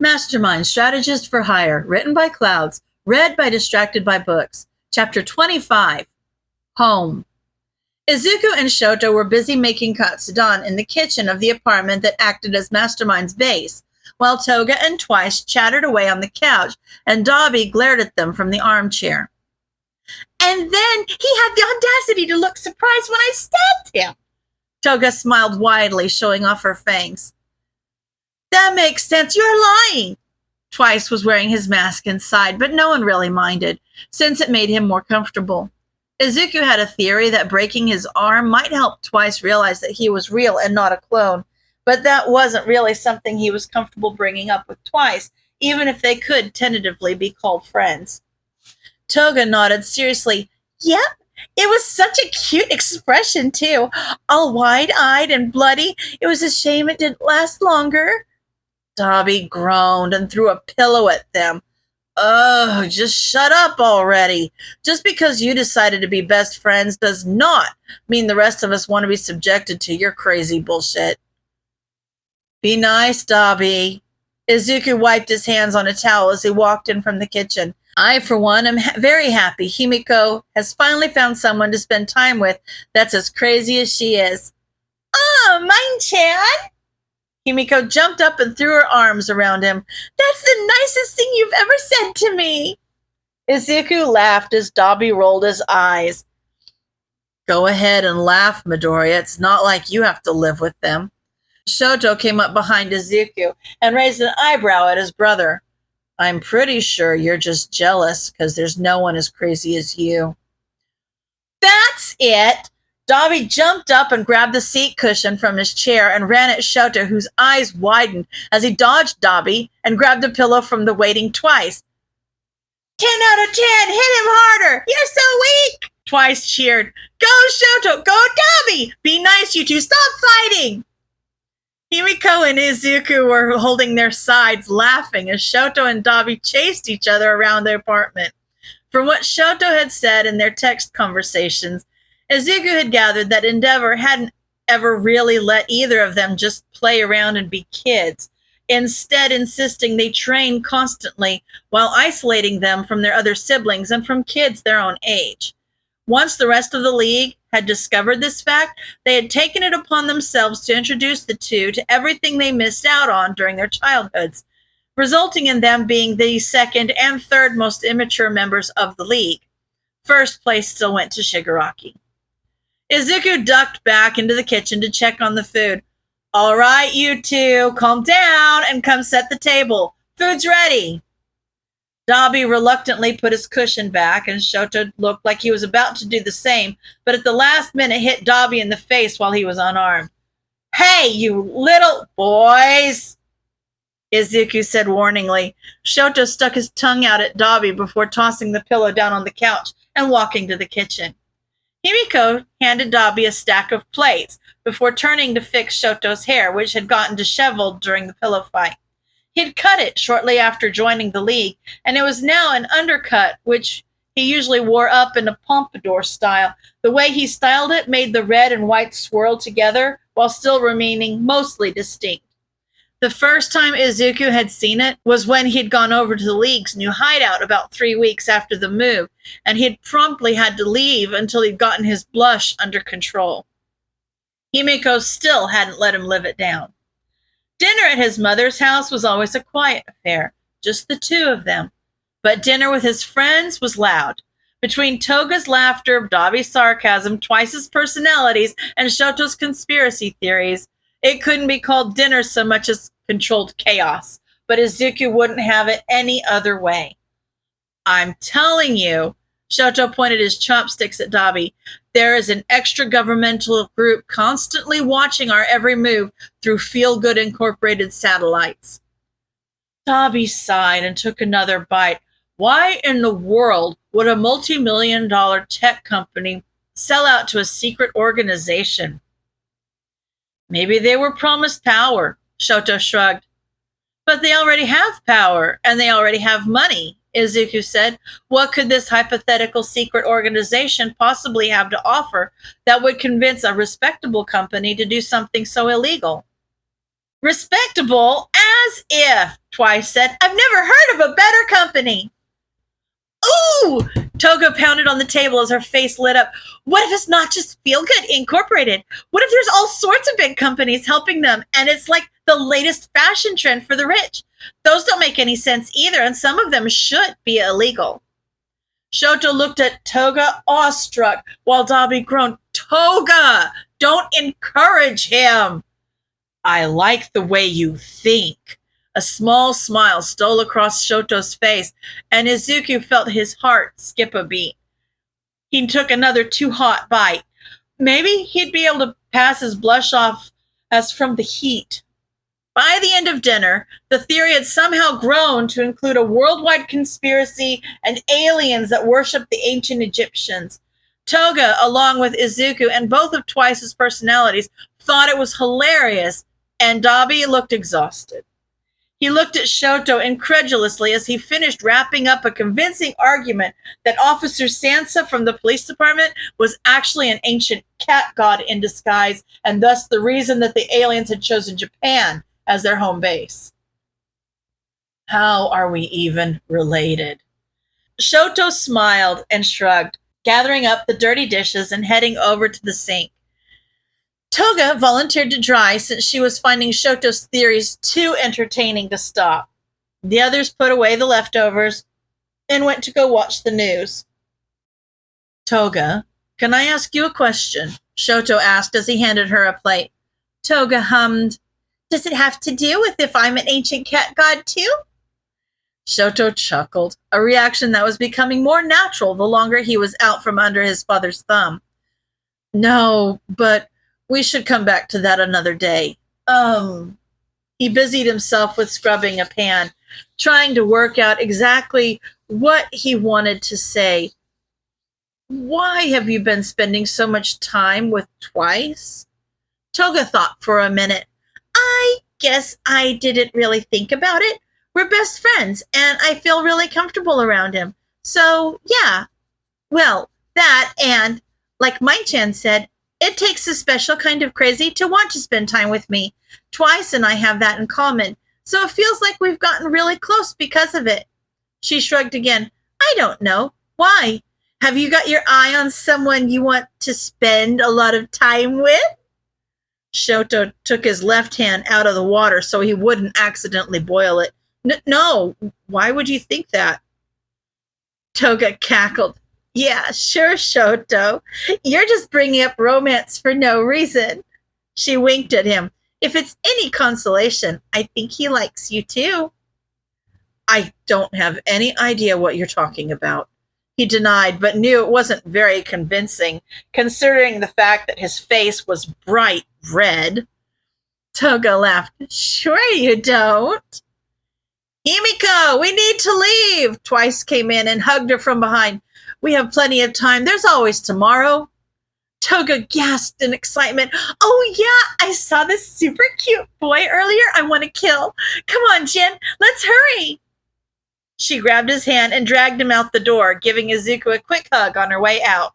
Mastermind, Strategist for Hire, written by Clouds, read by Distracted by Books. Chapter 25, Home. Izuku and Shoto were busy making katsudon in the kitchen of the apartment that acted as Mastermind's base, while Toga and Twice chattered away on the couch, and Dobby glared at them from the armchair. And then he had the audacity to look surprised when I stabbed him. Toga smiled widely, showing off her fangs. That makes sense. You're lying. Twice was wearing his mask inside, but no one really minded, since it made him more comfortable. Izuku had a theory that breaking his arm might help Twice realize that he was real and not a clone, but that wasn't really something he was comfortable bringing up with Twice, even if they could tentatively be called friends. Toga nodded seriously. Yep, it was such a cute expression, too. All wide-eyed and bloody. It was a shame it didn't last longer. Dobby groaned and threw a pillow at them. Oh, just shut up already. Just because you decided to be best friends does not mean the rest of us want to be subjected to your crazy bullshit. Be nice, Dobby. Izuku wiped his hands on a towel as he walked in from the kitchen. I, for one, am very happy Himiko has finally found someone to spend time with that's as crazy as she is. Oh, mine-chan! Himiko jumped up and threw her arms around him. That's the nicest thing you've ever said to me. Izuku laughed as Dobby rolled his eyes. Go ahead and laugh, Midoriya. It's not like you have to live with them. Shoto came up behind Izuku and raised an eyebrow at his brother. I'm pretty sure you're just jealous because there's no one as crazy as you. That's it! Dobby jumped up and grabbed the seat cushion from his chair and ran at Shoto, whose eyes widened as he dodged Dobby and grabbed a pillow from the waiting Twice. 10 out of 10! Hit him harder! You're so weak! Twice cheered. Go, Shoto! Go, Dobby! Be nice, you two! Stop fighting! Himiko and Izuku were holding their sides, laughing as Shoto and Dobby chased each other around the apartment. From what Shoto had said in their text conversations, Izuku had gathered that Endeavor hadn't ever really let either of them just play around and be kids, instead insisting they train constantly while isolating them from their other siblings and from kids their own age. Once the rest of the league had discovered this fact, they had taken it upon themselves to introduce the two to everything they missed out on during their childhoods, resulting in them being the second and third most immature members of the league. First place still went to Shigaraki. Izuku ducked back into the kitchen to check on the food. All right, you two, calm down and come set the table. Food's ready. Dobby reluctantly put his cushion back, and Shoto looked like he was about to do the same, but at the last minute hit Dobby in the face while he was unarmed. Hey, you little boys, Izuku said warningly. Shoto stuck his tongue out at Dobby before tossing the pillow down on the couch and walking to the kitchen. Himiko handed Dobby a stack of plates before turning to fix Shoto's hair, which had gotten disheveled during the pillow fight. He'd cut it shortly after joining the league, and it was now an undercut, which he usually wore up in a pompadour style. The way he styled it made the red and white swirl together while still remaining mostly distinct. The first time Izuku had seen it was when he'd gone over to the league's new hideout about 3 weeks after the move, and he'd promptly had to leave until he'd gotten his blush under control. Himiko still hadn't let him live it down. Dinner at his mother's house was always a quiet affair, just the two of them. But dinner with his friends was loud. Between Toga's laughter, Dobby's sarcasm, Twice's personalities, and Shoto's conspiracy theories, it couldn't be called dinner so much as controlled chaos, but Izuku wouldn't have it any other way. I'm telling you, Shoto pointed his chopsticks at Dobby, there is an extra-governmental group constantly watching our every move through Feel Good Incorporated satellites. Dobby sighed and took another bite. Why in the world would a multi-million-dollar tech company sell out to a secret organization? Maybe they were promised power, Shoto shrugged. But they already have power, and they already have money, Izuku said. What could this hypothetical secret organization possibly have to offer that would convince a respectable company to do something so illegal? Respectable as if, Twice said. I've never heard of a better company. Ooh! Toga pounded on the table as her face lit up. What if it's not just Feel Good Incorporated? What if there's all sorts of big companies helping them and it's like the latest fashion trend for the rich? Those don't make any sense either, and some of them should be illegal. Shoto looked at Toga awestruck while Dabi groaned, Toga, don't encourage him. I like the way you think. A small smile stole across Shoto's face, and Izuku felt his heart skip a beat. He took another too-hot bite. Maybe he'd be able to pass his blush off as from the heat. By the end of dinner, the theory had somehow grown to include a worldwide conspiracy and aliens that worshipped the ancient Egyptians. Toga, along with Izuku and both of Twice's personalities, thought it was hilarious, and Dabi looked exhausted. He looked at Shoto incredulously as he finished wrapping up a convincing argument that Officer Sansa from the police department was actually an ancient cat god in disguise, and thus the reason that the aliens had chosen Japan as their home base. How are we even related? Shoto smiled and shrugged, gathering up the dirty dishes and heading over to the sink. Toga volunteered to dry since she was finding Shoto's theories too entertaining to stop. The others put away the leftovers and went to go watch the news. Toga, can I ask you a question? Shoto asked as he handed her a plate. Toga hummed, does it have to do with if I'm an ancient cat god too? Shoto chuckled, a reaction that was becoming more natural the longer he was out from under his father's thumb. No, but we should come back to that another day. He busied himself with scrubbing a pan, trying to work out exactly what he wanted to say. Why have you been spending so much time with Twice? Toga thought for a minute. I guess I didn't really think about it. We're best friends, and I feel really comfortable around him. So, yeah. Well, that and, like Mai-chan said, it takes a special kind of crazy to want to spend time with me. Twice and I have that in common, so it feels like we've gotten really close because of it. She shrugged again. I don't know. Why? Have you got your eye on someone you want to spend a lot of time with? Shoto took his left hand out of the water so he wouldn't accidentally boil it. No, why would you think that? Toga cackled. Yeah, sure, Shoto. You're just bringing up romance for no reason. She winked at him. If it's any consolation, I think he likes you too. I don't have any idea what you're talking about. He denied, but knew it wasn't very convincing, considering the fact that his face was bright red. Toga laughed. Sure you don't. Himiko, we need to leave. Twice came in and hugged her from behind. We have plenty of time. There's always tomorrow. Toga gasped in excitement. Oh, yeah, I saw this super cute boy earlier I want to kill. Come on, Jin, let's hurry. She grabbed his hand and dragged him out the door, giving Izuku a quick hug on her way out.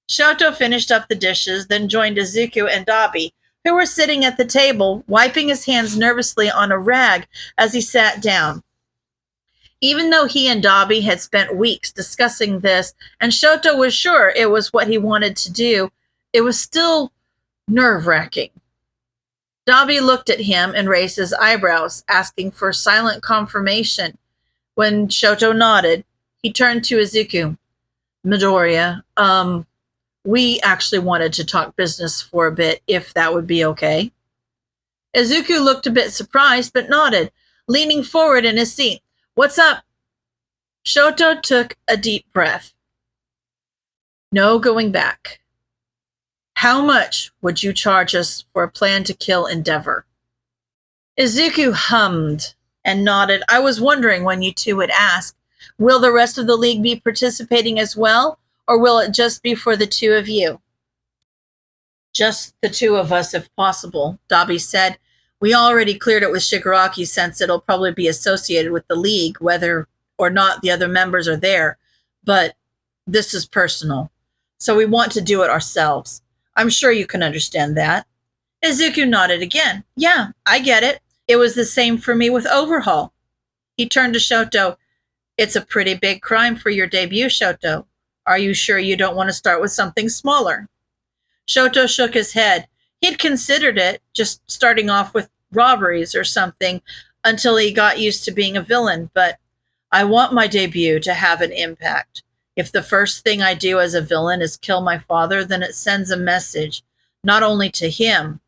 Shoto finished up the dishes, then joined Izuku and Dabi, who were sitting at the table, wiping his hands nervously on a rag as he sat down. Even though he and Dabi had spent weeks discussing this, and Shoto was sure it was what he wanted to do, it was still nerve-wracking. Dabi looked at him and raised his eyebrows, asking for silent confirmation. When Shoto nodded, he turned to Izuku. Midoriya, we actually wanted to talk business for a bit, if that would be okay. Izuku looked a bit surprised, but nodded, leaning forward in his seat. What's up? Shoto took a deep breath. No going back. How much would you charge us for a plan to kill Endeavor? Izuku hummed and nodded. I was wondering when you two would ask. Will the rest of the league be participating as well, or will it just be for the two of you? Just the two of us, if possible, Dabi said. We already cleared it with Shigaraki since it'll probably be associated with the league, whether or not the other members are there. But this is personal, so we want to do it ourselves. I'm sure you can understand that. Izuku nodded again. Yeah, I get it. It was the same for me with Overhaul. He turned to Shoto. It's a pretty big crime for your debut, Shoto. Are you sure you don't want to start with something smaller? Shoto shook his head. He'd considered it, just starting off with robberies or something until he got used to being a villain, but I want my debut to have an impact. If the first thing I do as a villain is kill my father, then it sends a message, not only to him,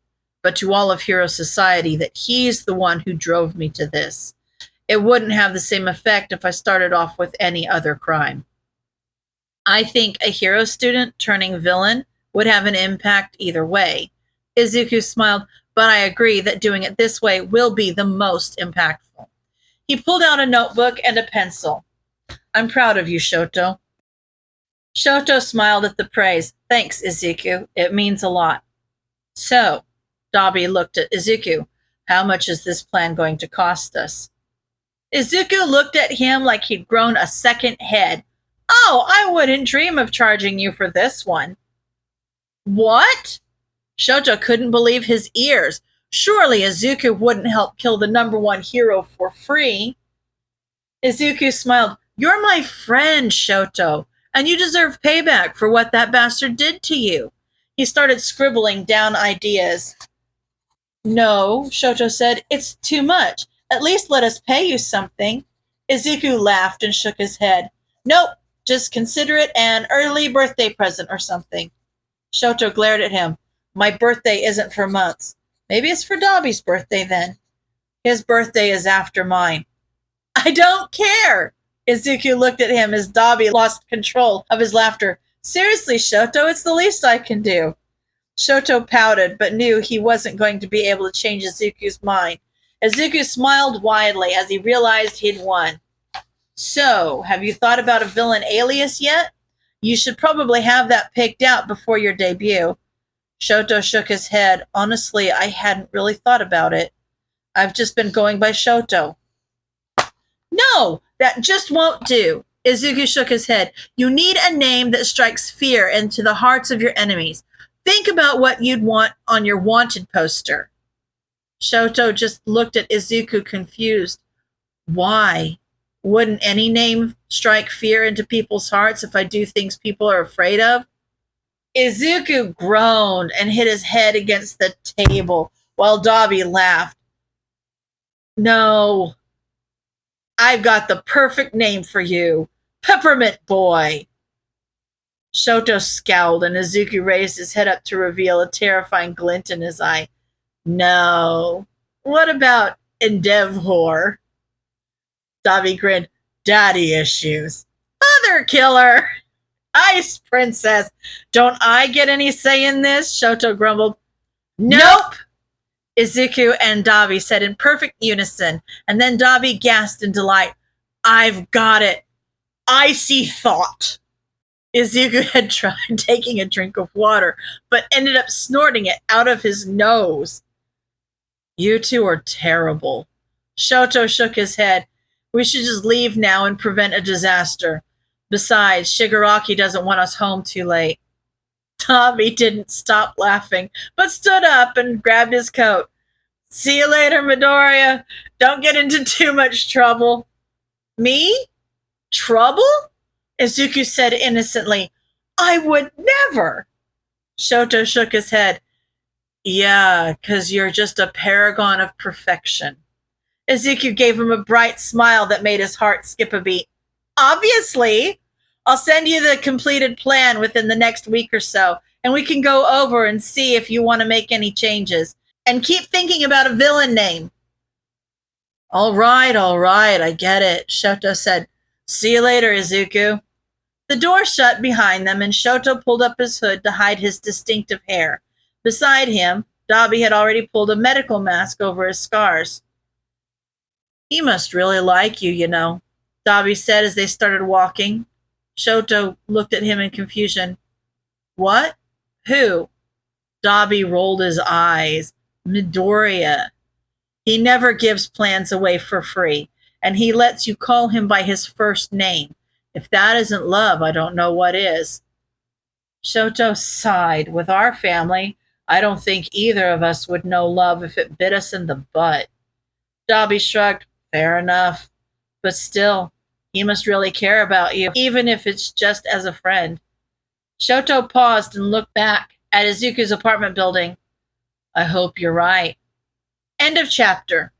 but to all of Hero Society that he's the one who drove me to this. It wouldn't have the same effect if I started off with any other crime. I think a hero student turning villain would have an impact either way. Izuku smiled, but I agree that doing it this way will be the most impactful. He pulled out a notebook and a pencil. I'm proud of you, Shoto. Shoto smiled at the praise. Thanks, Izuku. It means a lot. So, Dabi looked at Izuku. How much is this plan going to cost us? Izuku looked at him like he'd grown a second head. Oh, I wouldn't dream of charging you for this one. What? Shoto couldn't believe his ears. Surely Izuku wouldn't help kill the #1 hero for free. Izuku smiled. You're my friend, Shoto, and you deserve payback for what that bastard did to you. He started scribbling down ideas. No, Shoto said, it's too much. At least let us pay you something. Izuku laughed and shook his head. Nope, just consider it an early birthday present or something. Shoto glared at him. My birthday isn't for months. Maybe it's for Dabi's birthday then. His birthday is after mine. I don't care. Izuku looked at him as Dabi lost control of his laughter. Seriously, Shoto, it's the least I can do. Shoto pouted, but knew he wasn't going to be able to change Izuku's mind. Izuku smiled widely as he realized he'd won. So, have you thought about a villain alias yet? You should probably have that picked out before your debut. Shoto shook his head. Honestly, I hadn't really thought about it. I've just been going by Shoto. No, that just won't do. Izuku shook his head. You need a name that strikes fear into the hearts of your enemies. Think about what you'd want on your wanted poster. Shoto just looked at Izuku confused. Why? Wouldn't any name strike fear into people's hearts if I do things people are afraid of? Izuku groaned and hit his head against the table while Dabi laughed. No, I've got the perfect name for you. Peppermint Boy. Shoto scowled and Izuku raised his head up to reveal a terrifying glint in his eye. No. What about Endeavor? Dabi grinned. Daddy issues. Mother killer. Ice princess. Don't I get any say in this? Shoto grumbled. Nope. Izuku and Dabi said in perfect unison, and then Dabi gasped in delight. I've got it. Icy thought. Izuku had tried taking a drink of water, but ended up snorting it out of his nose. You two are terrible. Shoto shook his head. We should just leave now and prevent a disaster. Besides, Shigaraki doesn't want us home too late. Dabi didn't stop laughing, but stood up and grabbed his coat. See you later, Midoriya. Don't get into too much trouble. Me? Trouble? Izuku said innocently. I would never. Shoto shook his head. Yeah, 'cause you're just a paragon of perfection. Izuku gave him a bright smile that made his heart skip a beat. Obviously. I'll send you the completed plan within the next week or so, and we can go over and see if you want to make any changes. And keep thinking about a villain name. All right, I get it, Shoto said. See you later, Izuku. The door shut behind them, and Shoto pulled up his hood to hide his distinctive hair. Beside him, Dabi had already pulled a medical mask over his scars. He must really like you, you know, Dabi said as they started walking. Shoto looked at him in confusion. What? Who? Dabi rolled his eyes. Midoriya. He never gives plans away for free, and he lets you call him by his first name. If that isn't love, I don't know what is. Shoto sighed. With our family, I don't think either of us would know love if it bit us in the butt. Dobby shrugged. Fair enough. But still, he must really care about you, even if it's just as a friend. Shoto paused and looked back at Izuku's apartment building. I hope you're right. End of chapter.